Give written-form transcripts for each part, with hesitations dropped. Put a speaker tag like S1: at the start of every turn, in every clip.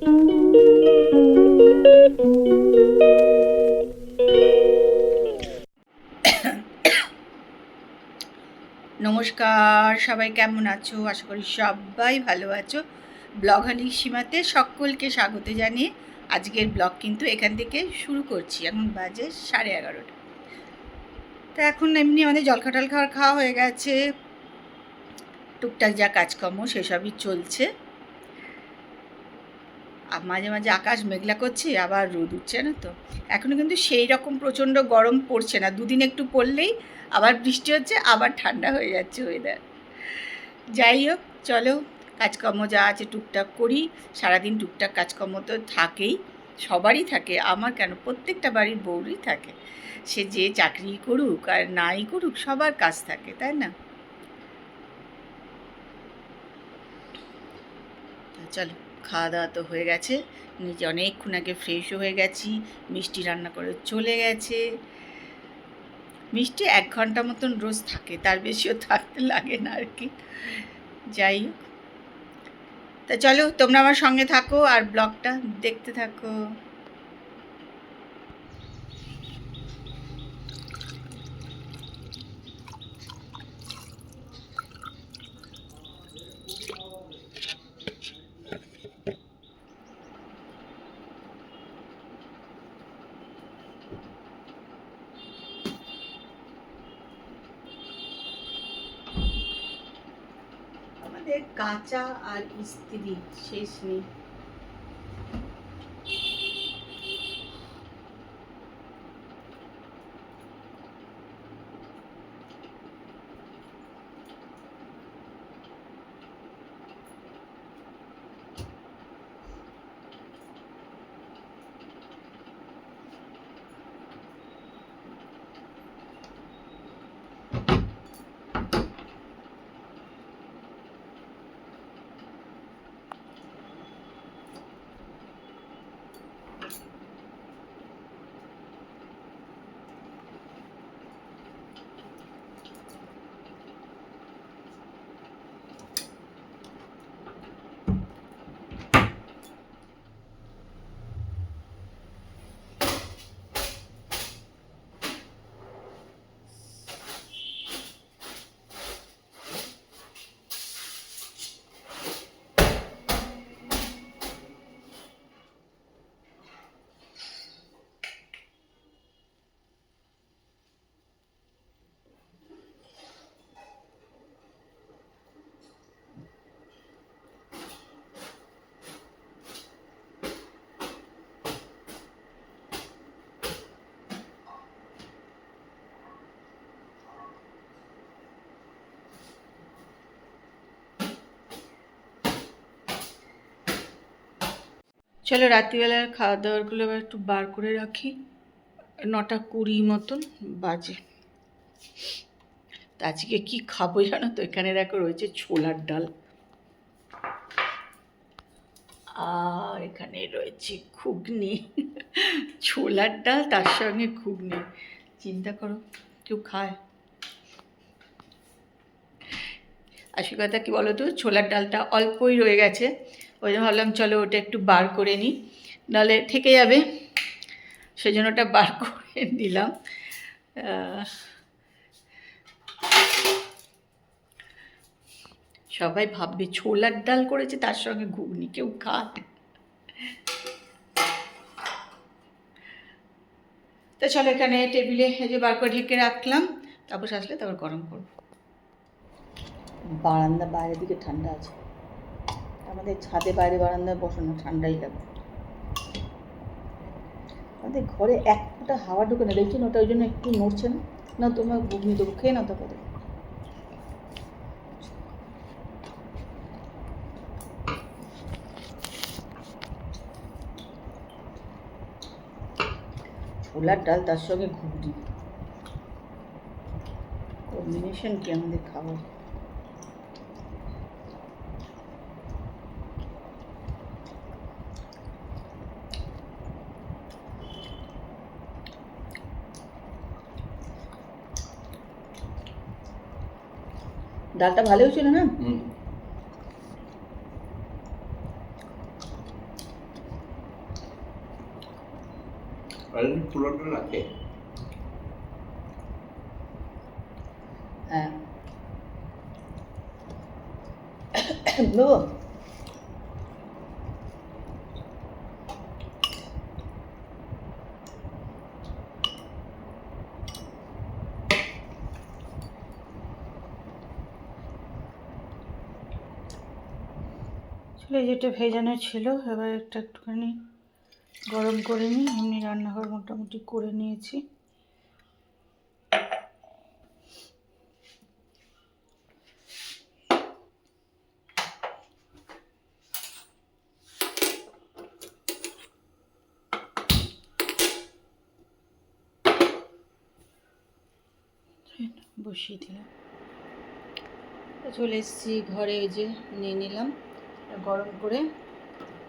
S1: নমস্কার, সবাই কেমন আছো? আশা করি সবাই ভালো আছো। ব্লগ হালি সীমাতে সকলকে স্বাগত জানিয়ে আজকের ব্লগ কিন্তু এখান থেকে শুরু করছি। এখন বাজে 11:30। তা এখন এমনি আমাদের জলখাটাল খাওয়া হয়ে গেছে, টুকটাক যা কাজকর্ম সেসবই চলছে। মাঝে মাঝে আকাশ মেঘলা করছে, আবার রোদ উঠছে না তো। এখনও কিন্তু সেই রকম প্রচণ্ড গরম পড়ছে না, দুদিন একটু পড়লেই আবার বৃষ্টি হচ্ছে, আবার ঠান্ডা হয়ে যাচ্ছে ওয়েদার। যাই হোক, চলো কাজকর্ম যা আছে টুকটাক করি। সারাদিন টুকটাক কাজকর্ম তো থাকেই, সবারই থাকে, আমার কেন, প্রত্যেকটা বাড়ির বউরই থাকে। সে যে চাকরি করুক আর নাই করুক, সবার কাজ থাকে, তাই না? চলো, খাওয়া দাওয়া তো হয়ে গেছে, নিজে অনেকক্ষণ আগে ফ্রেশও হয়ে গেছি। মিষ্টি রান্না করে চলে গেছে। মিষ্টি 1 ঘন্টা মতন রোজ থাকে, তার বেশিও থাকতে লাগে না আর কি। যাই হোক, তা চলো তোমরা আমার সঙ্গে থাকো আর ব্লগটা দেখতে থাকো। আমাদের কাঁচা আর ইস্ত্রি শেষ নেই। চলো রাত্রিবেলার খাওয়া দাওয়ারগুলো এবার একটু বার করে রাখি। 9:20 মতন বাজে। তা আজকে কি খাবো জানো তো? এখানে দেখো রয়েছে ছোলার ডাল, আর এখানে রয়েছে ঘুগনি। ছোলার ডাল তার সঙ্গে ঘুগনি, চিন্তা করো কেউ খায়? আসল কথা কী বলো তো, ছোলার ডালটা অল্পই রয়ে গেছে, ওই জন্য ভাবলাম চলো ওটা একটু বার করে নিই, নাহলে থেকে যাবে, সেই জন্য ওটা বার করে দিলাম। সবাই ভাববে ছোলার ডাল করেছে তার সঙ্গে ঘুগনি, কেউ খায়? তা চলো এখানে টেবিলে এই যে বার করে ঢেকে রাখলাম, তারপর আসলে তারপর গরম করব। বারান্দা বাইরের দিকে ঠান্ডা আছে, আমাদের ছাদে বাইরে বারান্দায় বসানো, ঠান্ডাই লাগবে। আমাদের ঘরে এক ফোঁটা হাওয়া ঢুকে না, দেখছেন ওটা, ওই জন্য একটু নড়ছে না। না তোমার ঘুগনি দেবো, খেয়ে নাও তারপরে। ছোলার ডাল তার সঙ্গে ঘুগনি, কম্বিনেশন কি আমাদের খাবার। ডালটা ভালো হয়েছিল না?
S2: আর যদি পুরোটা লাগে
S1: হ্যাঁ দেবো। আসলে যেটা ভেজানো ছিল এবার একটা একটুখানি গরম করে নিই। এমনি রান্নাঘর মোটামুটি করে নিয়েছি। বসিয়ে দিলাম। চলে এসেছি ঘরে, ওই যে নিয়ে নিলাম গরম করে,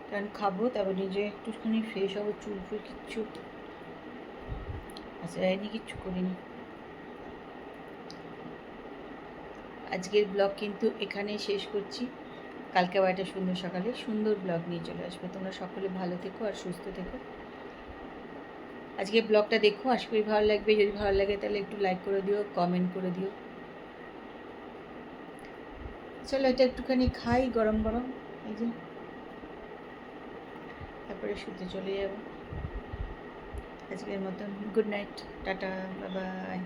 S1: কারণ খাবো, তারপর নিজে একটুখানি ফ্রেশ হবো। চুল ফুল কিচ্ছু আচ্ছা যায়নি, কিচ্ছু করিনি। আজকের ব্লগ কিন্তু এখানেই শেষ করছি। কালকে আবার একটা সুন্দর সকালে সুন্দর ব্লগ নিয়ে চলে আসবে। তোমরা সকলে ভালো থেকো আর সুস্থ থেকো। আজকে ব্লগটা দেখো, আশা করি ভালো লাগবে। যদি ভালো লাগে তাহলে একটু লাইক করে দিও, কমেন্ট করে দিও। চলো এটা একটুখানি খাই গরম গরম, এই যে, তারপরে শুতে চলে যাবো। আজকের মতন good night, tata, bye bye.